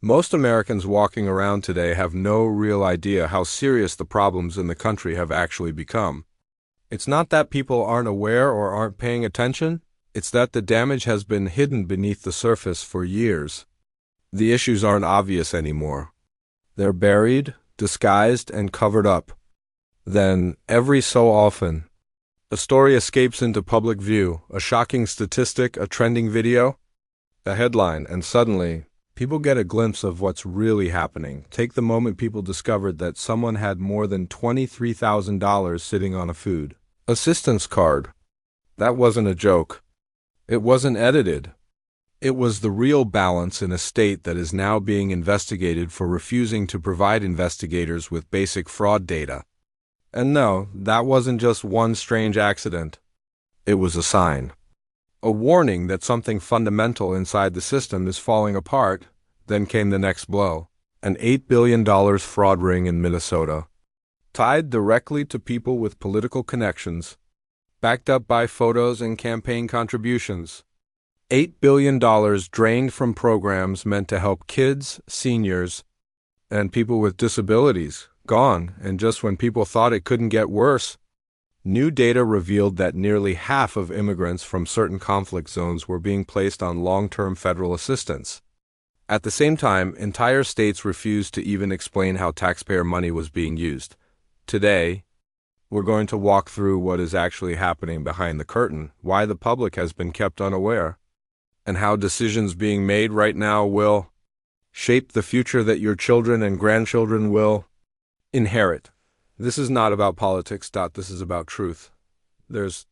Most Americans walking around today have no real idea how serious the problems in the country have actually become. It's not that people aren't aware or aren't paying attention, it's that the damage has been hidden beneath the surface for years. The issues aren't obvious anymore. They're buried, disguised, and covered up. Then, every so often, a story escapes into public view, a shocking statistic, a trending video, a headline, and suddenly, people get a glimpse of what's really happening. Take the moment people discovered that someone had more than $23,000 sitting on a food assistance card. That wasn't a joke. It wasn't edited. It was the real balance in a state that is now being investigated for refusing to provide investigators with basic fraud data. And no, that wasn't just one strange accident. It was a sign. A warning that something fundamental inside the system is falling apart. Then came the next blow. An $8 billion fraud ring in Minnesota. Tied directly to people with political connections. Backed up by photos and campaign contributions. $8 billion drained from programs meant to help kids, seniors, and people with disabilities. Gone, and just when people thought it couldn't get worse. New data revealed that nearly half of immigrants from certain conflict zones were being placed on long-term federal assistance. At the same time, entire states refused to even explain how taxpayer money was being used. Today, we're going to walk through what is actually happening behind the curtain, why the public has been kept unaware, and how decisions being made right now will shape the future that your children and grandchildren will inherit. This is not about politics. This is about truth. There's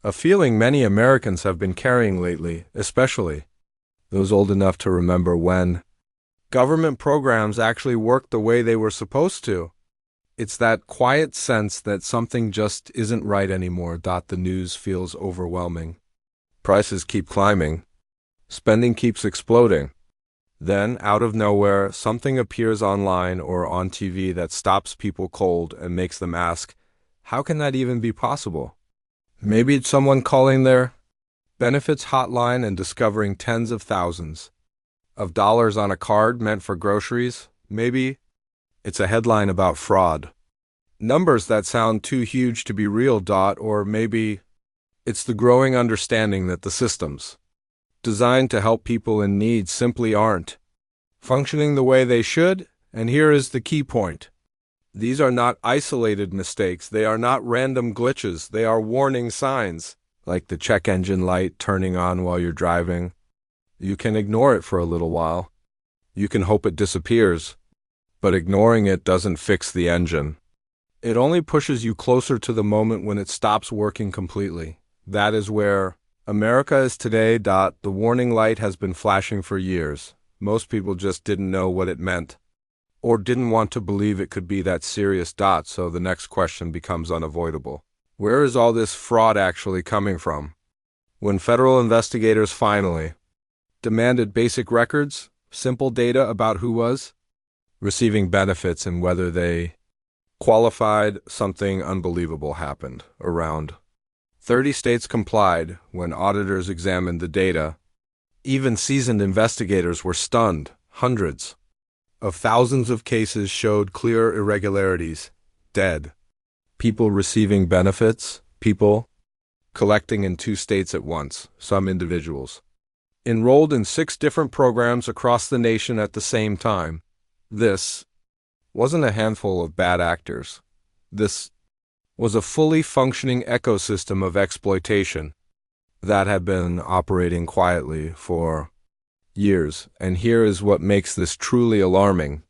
a feeling many Americans have been carrying lately, especially those old enough to remember when government programs actually worked the way they were supposed to. It's that quiet sense that something just isn't right anymore. The news feels overwhelming. Prices keep climbing. Spending keeps exploding. Then, out of nowhere, something appears online or on TV that stops people cold and makes them ask, how can that even be possible? Maybe it's someone calling their benefits hotline and discovering tens of thousands of dollars on a card meant for groceries. Maybe it's a headline about fraud. Numbers that sound too huge to be real. Or maybe it's the growing understanding that the systems designed to help people in need simply aren't functioning the way they should, and here is the key point. These are not isolated mistakes, they are not random glitches, they are warning signs, like the check engine light turning on while you're driving. You can ignore it for a little while. You can hope it disappears, but ignoring it doesn't fix the engine. It only pushes you closer to the moment when it stops working completely. That is where America is today. The warning light has been flashing for years. Most people just didn't know what it meant, or didn't want to believe it could be that serious. So the next question becomes unavoidable. Where is all this fraud actually coming from? When federal investigators finally demanded basic records, simple data about who was receiving benefits and whether they qualified, something unbelievable happened. Around 30 states complied when auditors examined the data. Even seasoned investigators were stunned. Hundreds of thousands of cases showed clear irregularities. Dead people receiving benefits, people collecting in 2 states at once, some individuals enrolled in 6 different programs across the nation at the same time. This wasn't a handful of bad actors. This was a fully functioning ecosystem of exploitation that had been operating quietly for years. And here is what makes this truly alarming.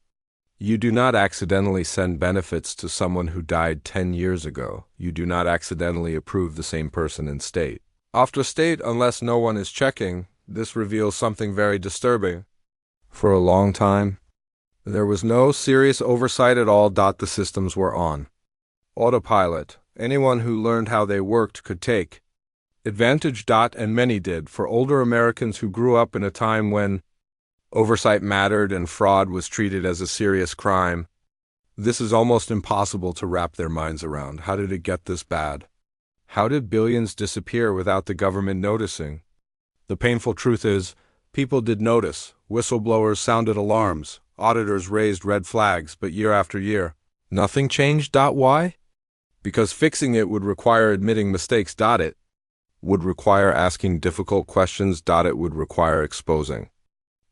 You do not accidentally send benefits to someone who died 10 years ago. You do not accidentally approve the same person in state after state unless no one is checking. This reveals something very disturbing. For a long time, there was no serious oversight at all. The systems were on autopilot. Anyone who learned how they worked could take advantage. And many did. For older Americans who grew up in a time when oversight mattered and fraud was treated as a serious crime, this is almost impossible to wrap their minds around. How did it get this bad? How did billions disappear without the government noticing? The painful truth is, People did notice. Whistleblowers sounded alarms. Auditors raised red flags, but year after year, nothing changed. Why? Because fixing it would require admitting mistakes. It would require asking difficult questions. It would require exposing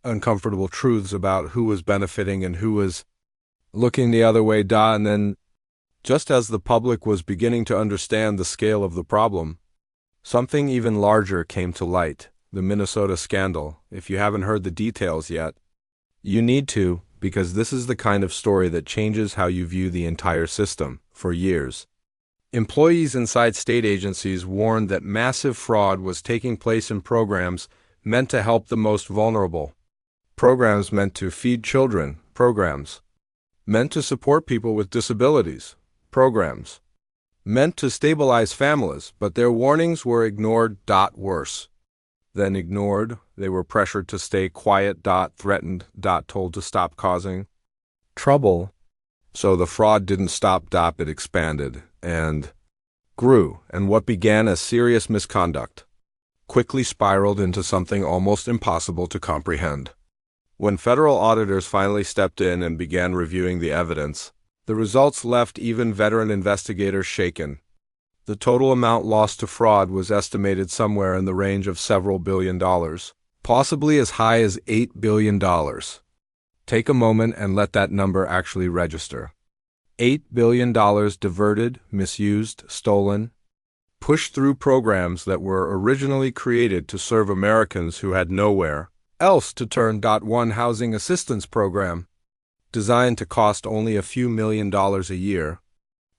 uncomfortable truths about who was benefiting and who was looking the other way. And then, just as the public was beginning to understand the scale of the problem, something even larger came to light: the Minnesota scandal. If you haven't heard the details yet, you need to, because this is the kind of story that changes how you view the entire system. For years, employees inside state agencies warned that massive fraud was taking place in programs meant to help the most vulnerable, programs meant to feed children, programs meant to support people with disabilities, programs meant to stabilize families, but their warnings were ignored. Worse than ignored, they were pressured to stay quiet. Threatened. Told to stop causing trouble. So the fraud didn't stop. It expanded and grew, and what began as serious misconduct quickly spiraled into something almost impossible to comprehend. When federal auditors finally stepped in and began reviewing the evidence, the results left even veteran investigators shaken. The total amount lost to fraud was estimated somewhere in the range of several $billion, possibly as high as $8 billion. Take a moment and let that number actually register. $8 billion diverted, misused, stolen, pushed through programs that were originally created to serve Americans who had nowhere else to turn. One housing assistance program, designed to cost only a few $1,000,000 a year,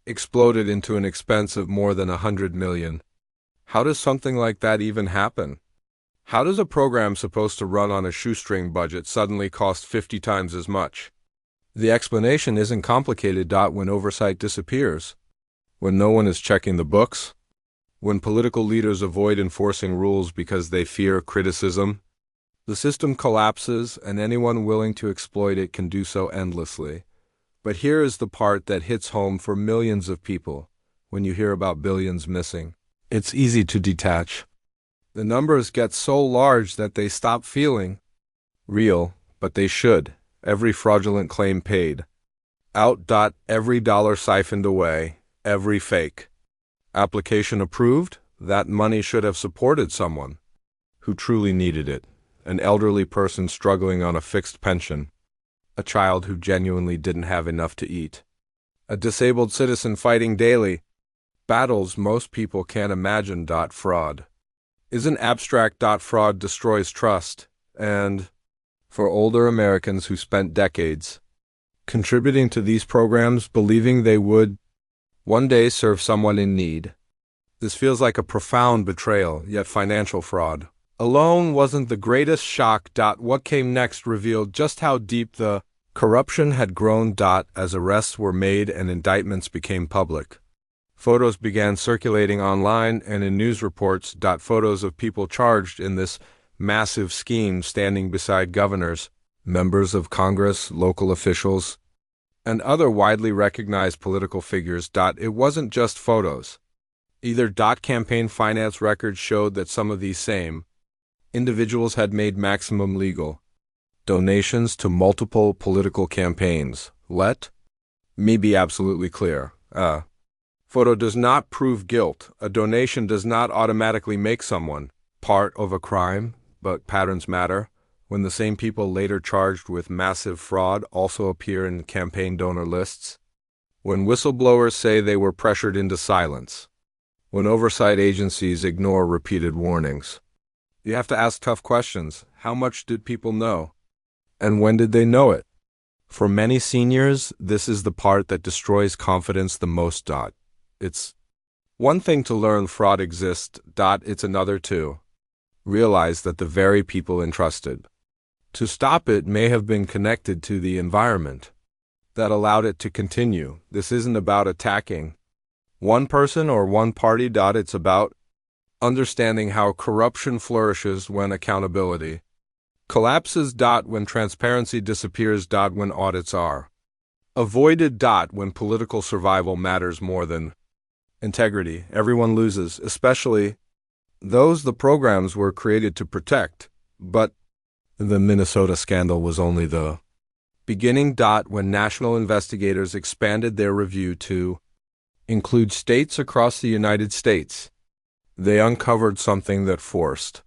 exploded into an expense of more than $100 million. How does something like that even happen? How does a program supposed to run on a shoestring budget suddenly cost 50 times as much? The explanation isn't complicated. When oversight disappears, when no one is checking the books, when political leaders avoid enforcing rules because they fear criticism, the system collapses, and anyone willing to exploit it can do so endlessly. But here is the part that hits home for millions of people. When you hear about billions missing, it's easy to detach. The numbers get so large that they stop feeling real, but they should. Every fraudulent claim paid out. Every dollar siphoned away, every fake application approved. That money should have supported someone who truly needed it. An elderly person struggling on a fixed pension, a child who genuinely didn't have enough to eat, a disabled citizen fighting daily battles most people can't imagine. Fraud isn't abstract. Fraud destroys trust, and for older Americans who spent decades contributing to these programs, believing they would one day serve someone in need, this feels like a profound betrayal. Yet financial fraud alone wasn't the greatest shock. What came next revealed just how deep the corruption had grown. As arrests were made and indictments became public, photos began circulating online and in news reports. Photos of people charged in this massive scheme standing beside governors, members of Congress, local officials, and other widely recognized political figures. It wasn't just photos either. Campaign finance records showed that some of these same individuals had made maximum legal donations to multiple political campaigns. Let me be absolutely clear. A photo does not prove guilt. A donation does not automatically make someone part of a crime, but patterns matter. When the same people later charged with massive fraud also appear in campaign donor lists, when whistleblowers say they were pressured into silence, when oversight agencies ignore repeated warnings, you have to ask tough questions. How much did people know? And when did they know it? For many seniors, this is the part that destroys confidence the most. It's one thing to learn fraud exists. It's another to realize that the very people entrusted to stop it may have been connected to the environment that allowed it to continue. This isn't about attacking one person or one party. It's about understanding how corruption flourishes when accountability collapses. When transparency disappears. When audits are avoided. When political survival matters more than integrity. Everyone loses, especially those the programs were created to protect. But The Minnesota scandal was only the beginning. When national investigators expanded their review to include states across the United States, they uncovered something that forced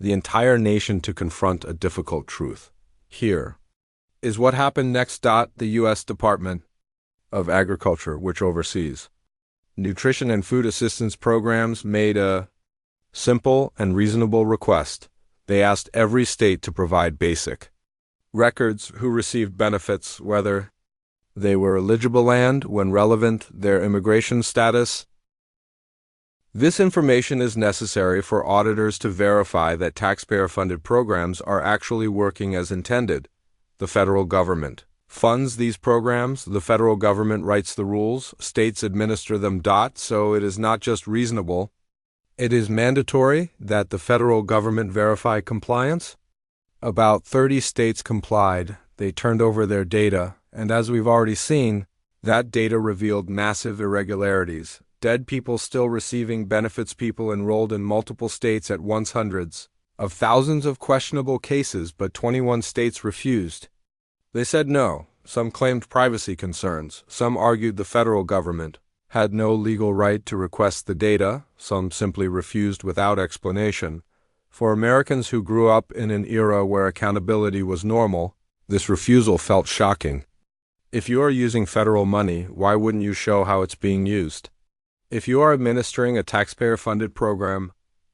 the entire nation to confront a difficult truth. Here is what happened next. The U.S. Department of Agriculture, which oversees nutrition and food assistance programs, made a simple and reasonable request. They asked every state to provide basic records: who received benefits, whether they were eligible, and, when relevant, their immigration status. This information is necessary for auditors to verify that taxpayer-funded programs are actually working as intended. The federal government funds these programs. The federal government writes the rules. States administer them. So it is not just reasonable, it is mandatory that the federal government verify compliance. About 30 states complied. They turned over their data, and as we've already seen, that data revealed massive irregularities. Dead people still receiving benefits, people enrolled in multiple states at once, hundreds of thousands of questionable cases, but 21 states refused. They said no. Some claimed privacy concerns. Some argued the federal government had no legal right to request the data. Some simply refused without explanation. For Americans who grew up in an era where accountability was normal, this refusal felt shocking. If you are using federal money, why wouldn't you show how it's being used? If you are administering a taxpayer-funded program,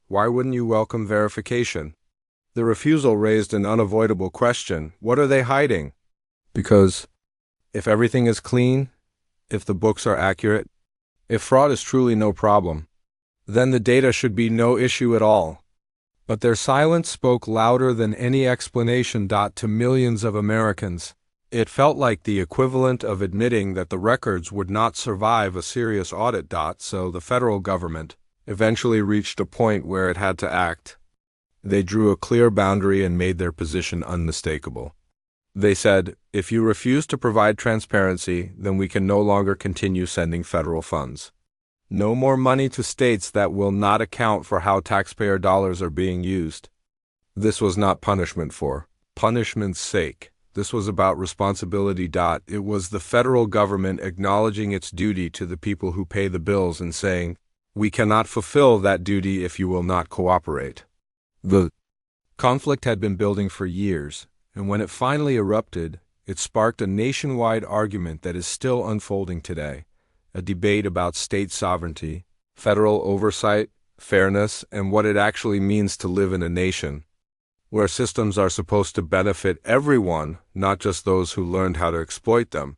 why wouldn't you welcome verification? The refusal raised an unavoidable question: what are they hiding? Because if everything is clean, if the books are accurate, if fraud is truly no problem, then the data should be no issue at all. But their silence spoke louder than any explanation. To millions of Americans, it felt like the equivalent of admitting that the records would not survive a serious audit. So the federal government eventually reached a point where it had to act. They drew a clear boundary and made their position unmistakable. They said, if you refuse to provide transparency, then we can no longer continue sending federal funds. No more money to states that will not account for how taxpayer dollars are being used. This was not punishment for punishment's sake. This was about responsibility. It was the federal government acknowledging its duty to the people who pay the bills and saying, we cannot fulfill that duty if you will not cooperate. The conflict had been building for years, and when it finally erupted, it sparked a nationwide argument that is still unfolding today, a debate about state sovereignty, federal oversight, fairness, and what it actually means to live in a nation where systems are supposed to benefit everyone, not just those who learned how to exploit them.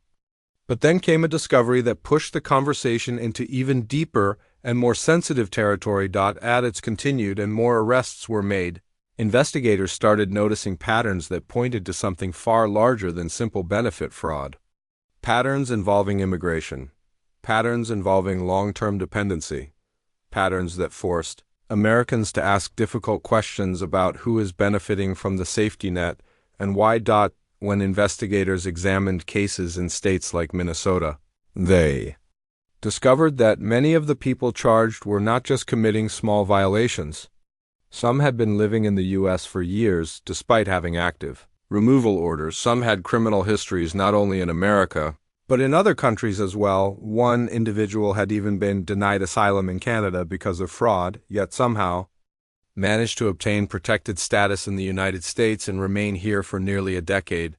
But then came a discovery that pushed the conversation into even deeper and more sensitive territory. Audits continued and more arrests were made. Investigators started noticing patterns that pointed to something far larger than simple benefit fraud. Patterns involving immigration. Patterns involving long-term dependency. Patterns that forced Americans to ask difficult questions about who is benefiting from the safety net and why. When investigators examined cases in states like Minnesota, they discovered that many of the people charged were not just committing small violations. Some had been living in the U.S. for years despite having active removal orders. Some had criminal histories not only in America, but in other countries as well. One individual had even been denied asylum in Canada because of fraud, yet somehow managed to obtain protected status in the United States and remain here for nearly a decade.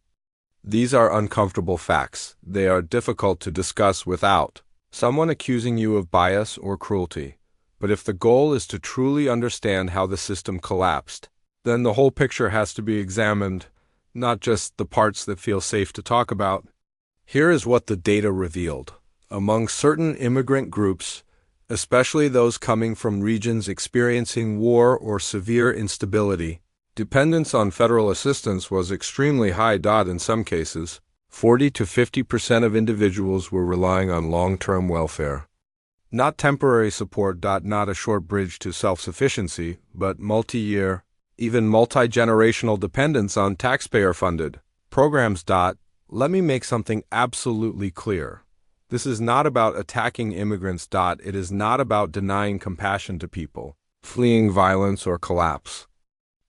These are uncomfortable facts. They are difficult to discuss without someone accusing you of bias or cruelty. But if the goal is to truly understand how the system collapsed, then the whole picture has to be examined, not just the parts that feel safe to talk about. Here is what the data revealed. Among certain immigrant groups, especially those coming from regions experiencing war or severe instability, dependence on federal assistance was extremely high. In some cases, 40 to 50% of individuals were relying on long-term welfare. Not temporary support. Not a short bridge to self-sufficiency, but multi-year, even multi-generational dependence on taxpayer-funded programs. Let me make something absolutely clear. This is not about attacking immigrants. It is not about denying compassion to people fleeing violence or collapse.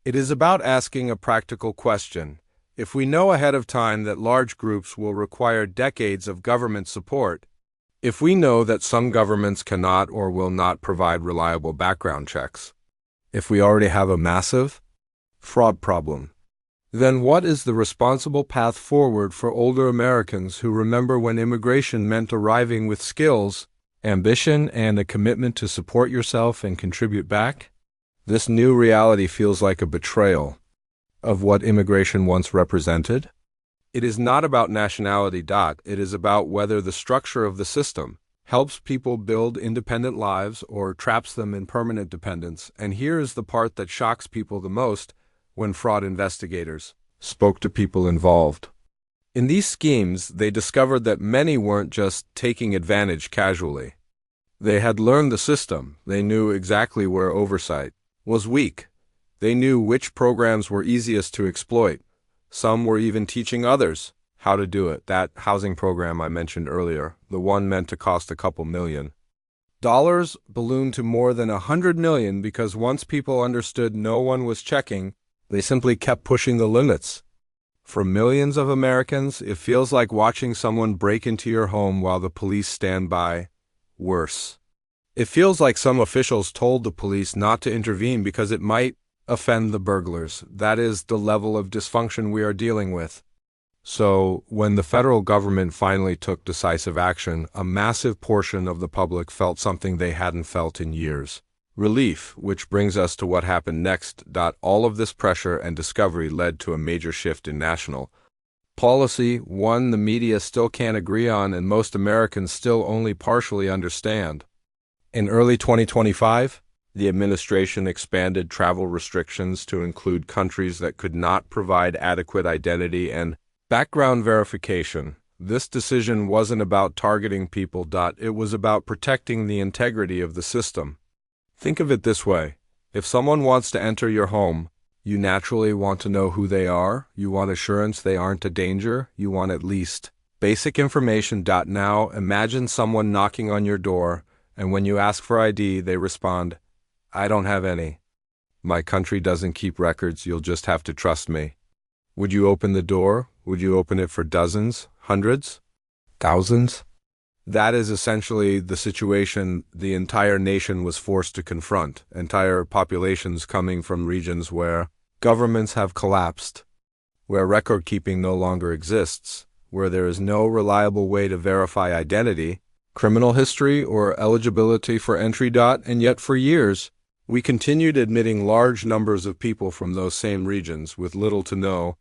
It is about asking a practical question. If we know ahead of time that large groups will require decades of government support, if we know that some governments cannot or will not provide reliable background checks, if we already have a massive fraud problem, then what is the responsible path forward for older Americans who remember when immigration meant arriving with skills, ambition, and a commitment to support yourself and contribute back? This new reality feels like a betrayal of what immigration once represented. It is not about nationality. It is about whether the structure of the system helps people build independent lives or traps them in permanent dependence. And here is the part that shocks people the most when fraud investigators spoke to people involved. In these schemes, they discovered that many weren't just taking advantage casually. They had learned the system. They knew exactly where oversight was weak. They knew which programs were easiest to exploit. Some were even teaching others how to do it. That housing program I mentioned earlier, the one meant to cost a couple $1 million, ballooned to more than $100 million because once people understood no one was checking, they simply kept pushing the limits. For millions of Americans, it feels like watching someone break into your home while the police stand by. Worse. It feels like some officials told the police not to intervene because it might offend the burglars. That is the level of dysfunction we are dealing with. So, when the federal government finally took decisive action, a massive portion of the public felt something they hadn't felt in years. Relief, which brings us to what happened next. All of this pressure and discovery led to a major shift in national policy, one the media still can't agree on and most Americans still only partially understand. In early 2025, the administration expanded travel restrictions to include countries that could not provide adequate identity and background verification. This decision wasn't about targeting people. It was about protecting the integrity of the system. Think of it this way. If someone wants to enter your home, you naturally want to know who they are. You want assurance they aren't a danger. You want at least basic information. Now, imagine someone knocking on your door, and when you ask for ID, they respond, "I don't have any. My country doesn't keep records. You'll just have to trust me." Would you open the door? Would you open it for dozens, hundreds, thousands? That is essentially the situation the entire nation was forced to confront. Entire populations coming from regions where governments have collapsed, where record-keeping no longer exists, where there is no reliable way to verify identity, criminal history, or eligibility for entry. And yet for years, we continued admitting large numbers of people from those same regions with little to no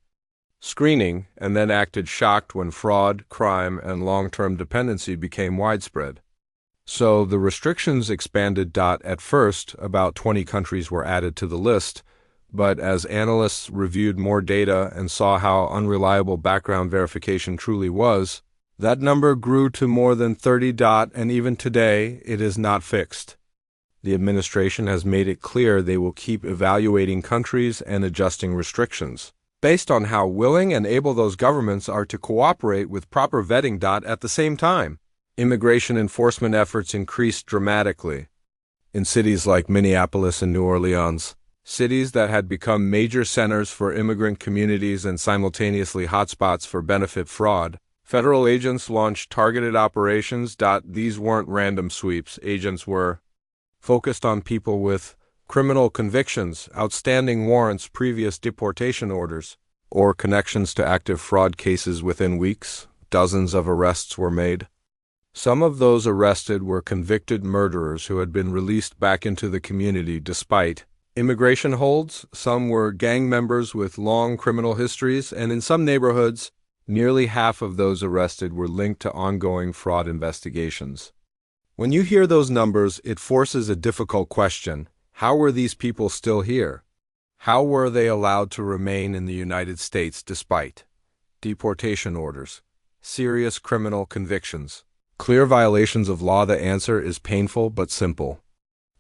screening, and then acted shocked when fraud, crime, and long-term dependency became widespread. So the restrictions expanded. At first, about 20 countries were added to the list, but as analysts reviewed more data and saw how unreliable background verification truly was, that number grew to more than 30. And even today, it is not fixed. The administration has made it clear they will keep evaluating countries and adjusting restrictions based on how willing and able those governments are to cooperate with proper vetting. At the same time, immigration enforcement efforts increased dramatically. In cities like Minneapolis and New Orleans, cities that had become major centers for immigrant communities and simultaneously hotspots for benefit fraud, federal agents launched targeted operations. These weren't random sweeps. Agents were focused on people with criminal convictions, outstanding warrants, previous deportation orders, or connections to active fraud cases. Within weeks, dozens of arrests were made. Some of those arrested were convicted murderers who had been released back into the community despite immigration holds. Some were gang members with long criminal histories, and in some neighborhoods, nearly half of those arrested were linked to ongoing fraud investigations. When you hear those numbers, it forces a difficult question. How were these people still here? How were they allowed to remain in the United States despite deportation orders, serious criminal convictions, clear violations of law? The answer is painful but simple.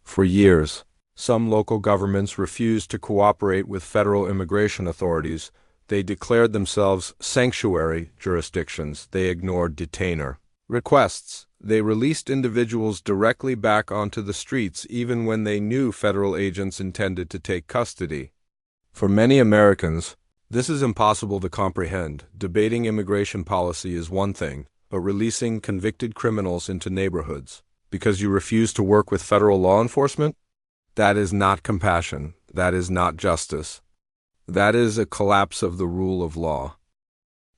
For years, some local governments refused to cooperate with federal immigration authorities. They declared themselves sanctuary jurisdictions. They ignored detainer requests. They released individuals directly back onto the streets even when they knew federal agents intended to take custody. For many Americans, this is impossible to comprehend. Debating immigration policy is one thing, but releasing convicted criminals into neighborhoods because you refuse to work with federal law enforcement? That is not compassion. That is not justice. That is a collapse of the rule of law.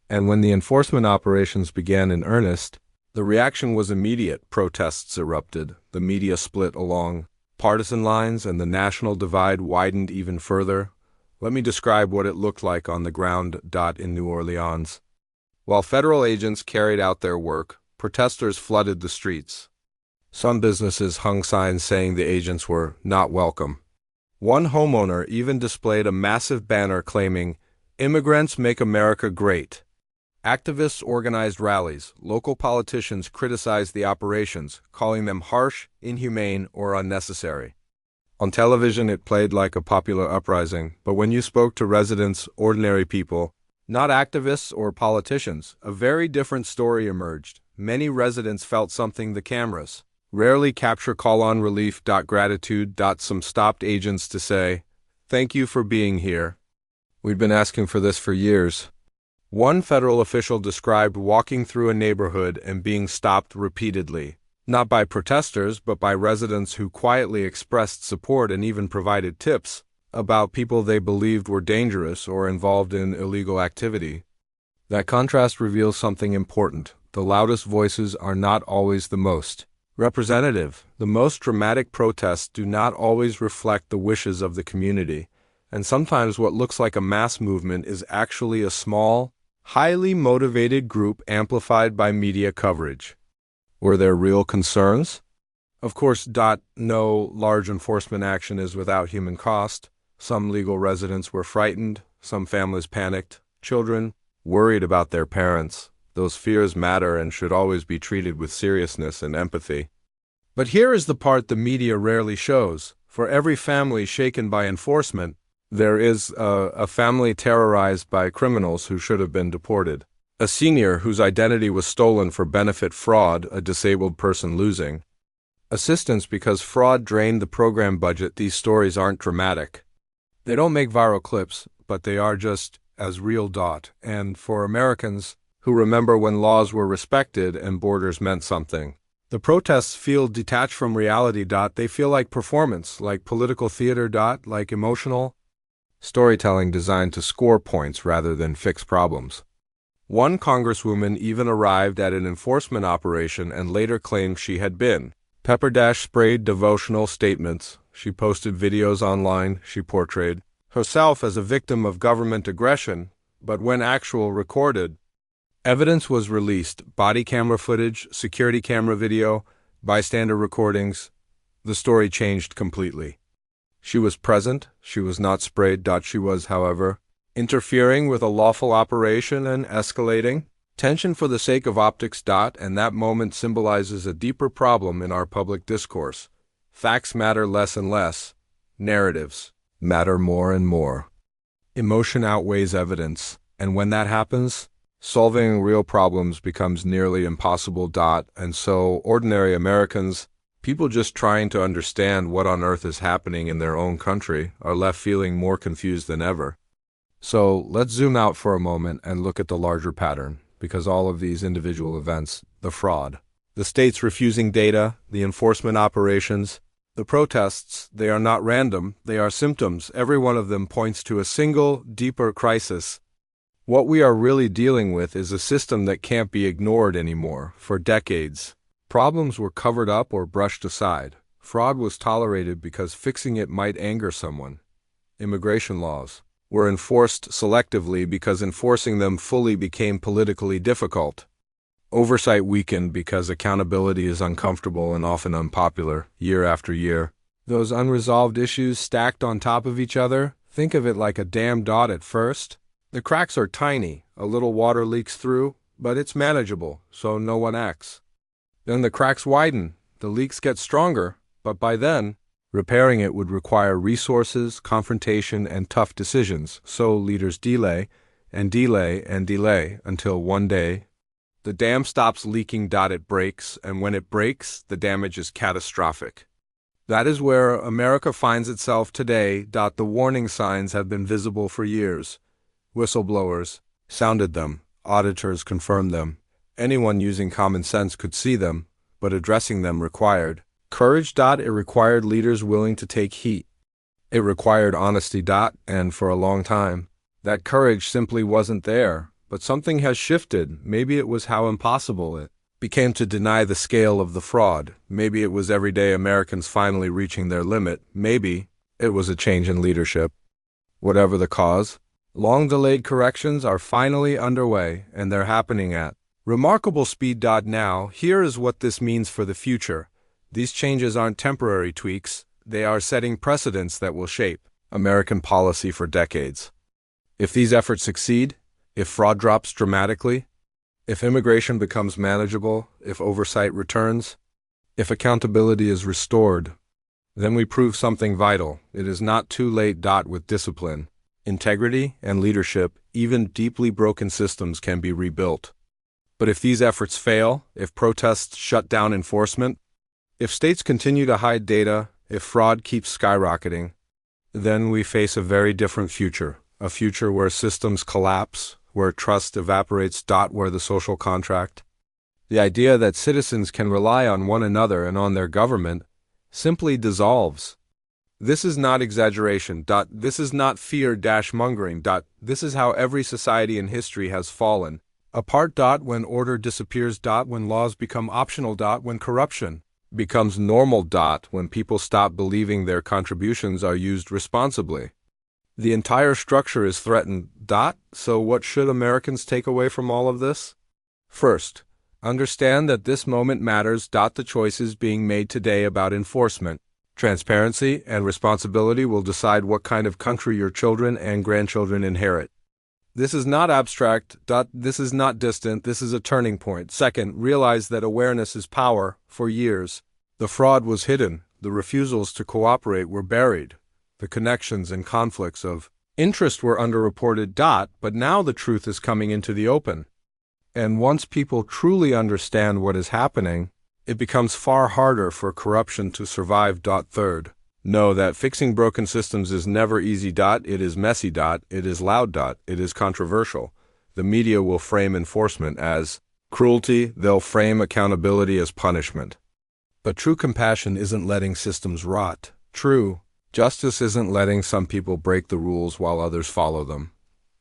And when the enforcement operations began in earnest, the reaction was immediate. Protests erupted, the media split along partisan lines, and the national divide widened even further. Let me describe what it looked like on the ground. In New Orleans. While federal agents carried out their work, protesters flooded the streets. Some businesses hung signs saying the agents were not welcome. One homeowner even displayed a massive banner claiming, "Immigrants make America great." Activists organized rallies. Local politicians criticized the operations, calling them harsh, inhumane, or unnecessary. On television, it played like a popular uprising, but when you spoke to residents, ordinary people, not activists or politicians, a very different story emerged. Many residents felt something the cameras rarely capture. Call on relief. Gratitude. Some stopped agents to say, "Thank you for being here. We'd been asking for this for years." One federal official described walking through a neighborhood and being stopped repeatedly, not by protesters but by residents who quietly expressed support and even provided tips about people they believed were dangerous or involved in illegal activity. That contrast reveals something important. The loudest voices are not always the most representative. The most dramatic protests do not always reflect the wishes of the community, and sometimes what looks like a mass movement is actually a small, highly motivated group amplified by media coverage. Were there real concerns? Of course, no large enforcement action is without human cost. Some legal residents were frightened, some families panicked, children worried about their parents. Those fears matter and should always be treated with seriousness and empathy. But here is the part the media rarely shows. For every family shaken by enforcement, there is a family terrorized by criminals who should have been deported. A senior whose identity was stolen for benefit fraud, a disabled person losing assistance because fraud drained the program budget. These stories aren't dramatic. They don't make viral clips, but they are just as real. And for Americans who remember when laws were respected and borders meant something, the protests feel detached from reality. They feel like performance, like political theater. Like emotional storytelling designed to score points rather than fix problems. One congresswoman even arrived at an enforcement operation and later claimed she had been pepper-sprayed. Devotional statements. She posted videos online. She portrayed herself as a victim of government aggression, but when actual recorded evidence was released, body camera footage, security camera video, bystander recordings, the story changed completely. She was present. She was not sprayed. She was, however, interfering with a lawful operation and escalating tension for the sake of optics. And that moment symbolizes a deeper problem in our public discourse. Facts matter less and less. Narratives matter more and more. Emotion outweighs evidence, and when that happens, solving real problems becomes nearly impossible. And so, ordinary Americans, people just trying to understand what on earth is happening in their own country, are left feeling more confused than ever. So let's zoom out for a moment and look at the larger pattern, because all of these individual events, the fraud, the states refusing data, the enforcement operations, the protests, they are not random, they are symptoms. Every one of them points to a single, deeper crisis. What we are really dealing with is a system that can't be ignored anymore. For decades, problems were covered up or brushed aside. Fraud was tolerated because fixing it might anger someone. Immigration laws were enforced selectively because enforcing them fully became politically difficult. Oversight weakened because accountability is uncomfortable and often unpopular, year after year. Those unresolved issues stacked on top of each other, think of it like a dam. At first, the cracks are tiny, a little water leaks through, but it's manageable, so no one acts. Then the cracks widen, the leaks get stronger, but by then, repairing it would require resources, confrontation, and tough decisions, so leaders delay and delay and delay until one day, the dam stops leaking. It breaks, and when it breaks, the damage is catastrophic. That is where America finds itself today. The warning signs have been visible for years. Whistleblowers sounded them, auditors confirmed them. Anyone using common sense could see them, but addressing them required courage. It required leaders willing to take heat. It required honesty. And for a long time, that courage simply wasn't there. But something has shifted. Maybe it was how impossible it became to deny the scale of the fraud. Maybe it was everyday Americans finally reaching their limit. Maybe it was a change in leadership. Whatever the cause, long-delayed corrections are finally underway, and they're happening at remarkable speed. Now, here is what this means for the future. These changes aren't temporary tweaks. They are setting precedents that will shape American policy for decades. If these efforts succeed, if fraud drops dramatically, if immigration becomes manageable, if oversight returns, if accountability is restored, then we prove something vital. It is not too late. With discipline, integrity, and leadership, even deeply broken systems can be rebuilt. But if these efforts fail, if protests shut down enforcement, if states continue to hide data, if fraud keeps skyrocketing, then we face a very different future. A future where systems collapse, where trust evaporates. Where the social contract, the idea that citizens can rely on one another and on their government, simply dissolves. This is not exaggeration. This is not fear-mongering. This is how every society in history has fallen apart. When order disappears. When laws become optional. When corruption becomes normal. When people stop believing their contributions are used responsibly. The entire structure is threatened. So what should Americans take away from all of this? First, understand that this moment matters. The choices being made today about enforcement, transparency, and responsibility will decide what kind of country your children and grandchildren inherit. This is not abstract. This is not distant. This is a turning point. Second, realize that awareness is power. For years, the fraud was hidden. The refusals to cooperate were buried. The connections and conflicts of interest were underreported. But now the truth is coming into the open. And once people truly understand what is happening, it becomes far harder for corruption to survive. Third, know that fixing broken systems is never easy. It is messy. It is loud. It is controversial. The media will frame enforcement as cruelty. They'll frame accountability as punishment. But true compassion isn't letting systems rot. True justice isn't letting some people break the rules while others follow them.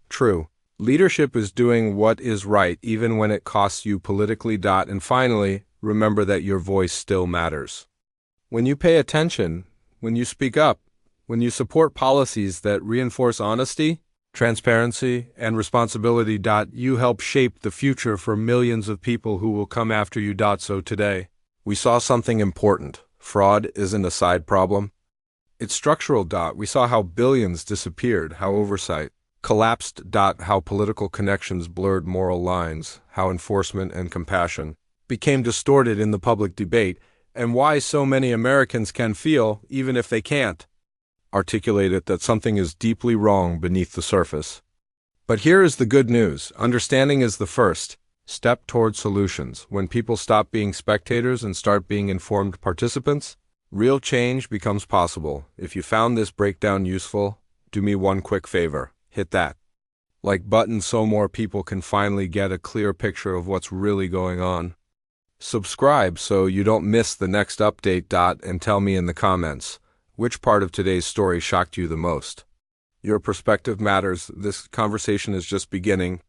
True leadership is doing what is right even when it costs you politically. And finally, remember that your voice still matters. When you pay attention, when you speak up, when you support policies that reinforce honesty, transparency, and responsibility, you help shape the future for millions of people who will come after you. So today, we saw something important. Fraud isn't a side problem. It's structural. We saw how billions disappeared, how oversight collapsed. How political connections blurred moral lines, how enforcement and compassion became distorted in the public debate, and why so many Americans can feel, even if they can't articulate it, that something is deeply wrong beneath the surface. But here is the good news. Understanding is the first step toward solutions. When people stop being spectators and start being informed participants, real change becomes possible. If you found this breakdown useful, do me one quick favor. Hit that like button so more people can finally get a clear picture of what's really going on. Subscribe so you don't miss the next update. And tell me in the comments, which part of today's story shocked you the most? Your perspective matters. This conversation is just beginning.